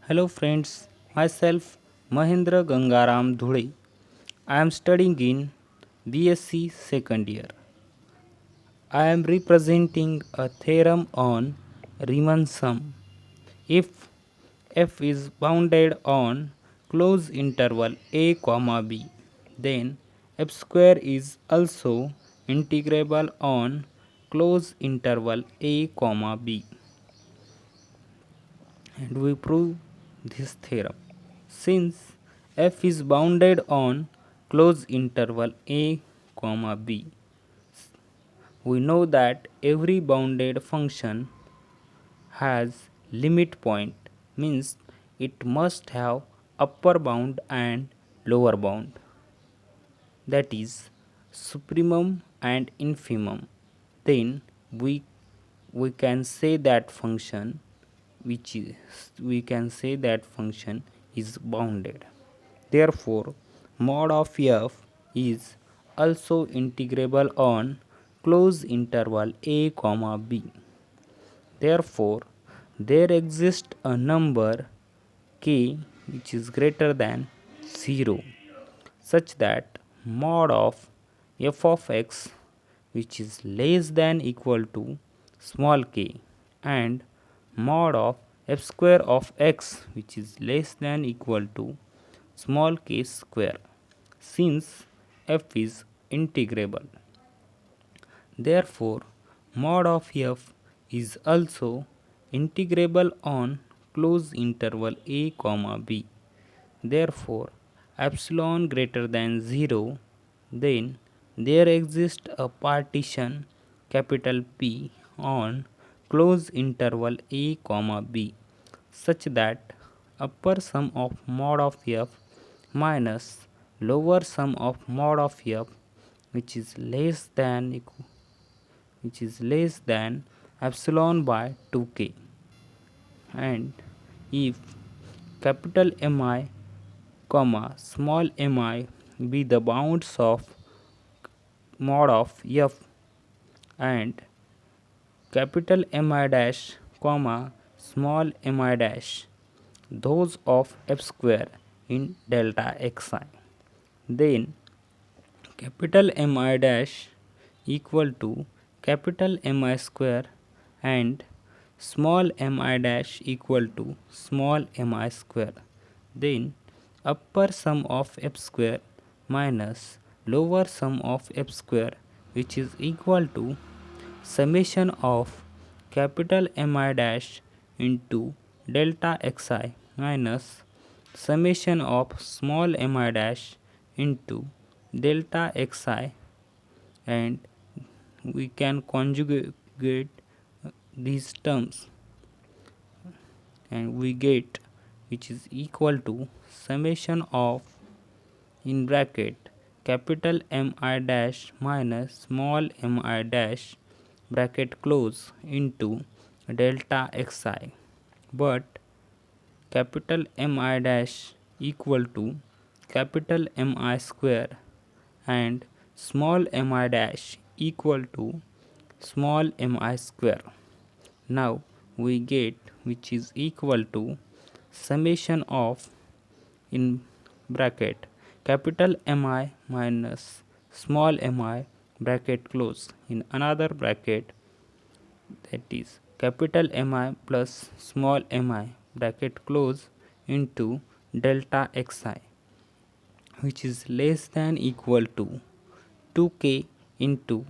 Hello friends, myself Mahendra Dhule. I am studying in B.Sc second year. I am representing a theorem on Riemann sum. If f is bounded on closed interval a comma b, then f square is also integrable on closed interval a comma b, and we prove this theorem. Since f is bounded on closed interval a comma b, we know that every bounded function has limit point, means it must have upper bound and lower bound, that is supremum and infimum. Then we can say that function which is we can say that function is bounded. Therefore, mod of f is also integrable on closed interval a comma b. Therefore, there exists a number k which is greater than 0 such that mod of f of x which is less than equal to small k and mod of f square of x which is less than equal to small k square, since f is integrable. Therefore, mod of f is also integrable on closed interval a comma b. Therefore, epsilon greater than 0, then there exists a partition capital P on closed interval a comma b such that upper sum of mod of f minus lower sum of mod of f which is less than epsilon by 2k, and if capital Mi comma small mi be the bounds of mod of f and capital Mi dash comma small mi dash those of f square in delta xi, then capital Mi dash equal to capital Mi square and small mi dash equal to small mi square, then upper sum of f square minus lower sum of f square which is equal to summation of capital Mi dash into delta xi minus summation of small mi dash into delta xi, and we can conjugate these terms and we get which is equal to summation of in bracket capital Mi dash minus small mi dash bracket close into delta xi, but capital Mi dash equal to capital Mi square and small mi dash equal to small mi square. Now we get which is equal to summation of in bracket capital Mi minus small mi bracket close in another bracket, that is capital Mi plus small mi bracket close into delta xi which is less than equal to 2k into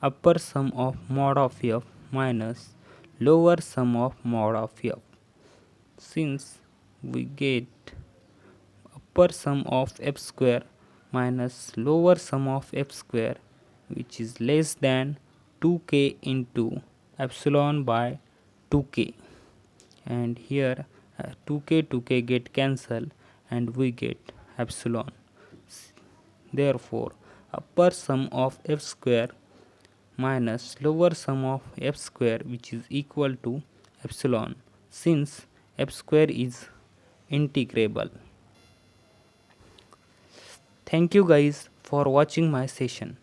upper sum of mod of f minus lower sum of mod of f, since we get upper sum of f square minus lower sum of f square which is less than 2k into epsilon by 2k, and here 2k get cancelled and we get epsilon. Therefore, upper sum of f square minus lower sum of f square which is equal to epsilon, since f square is integrable. Thank you guys for watching my session.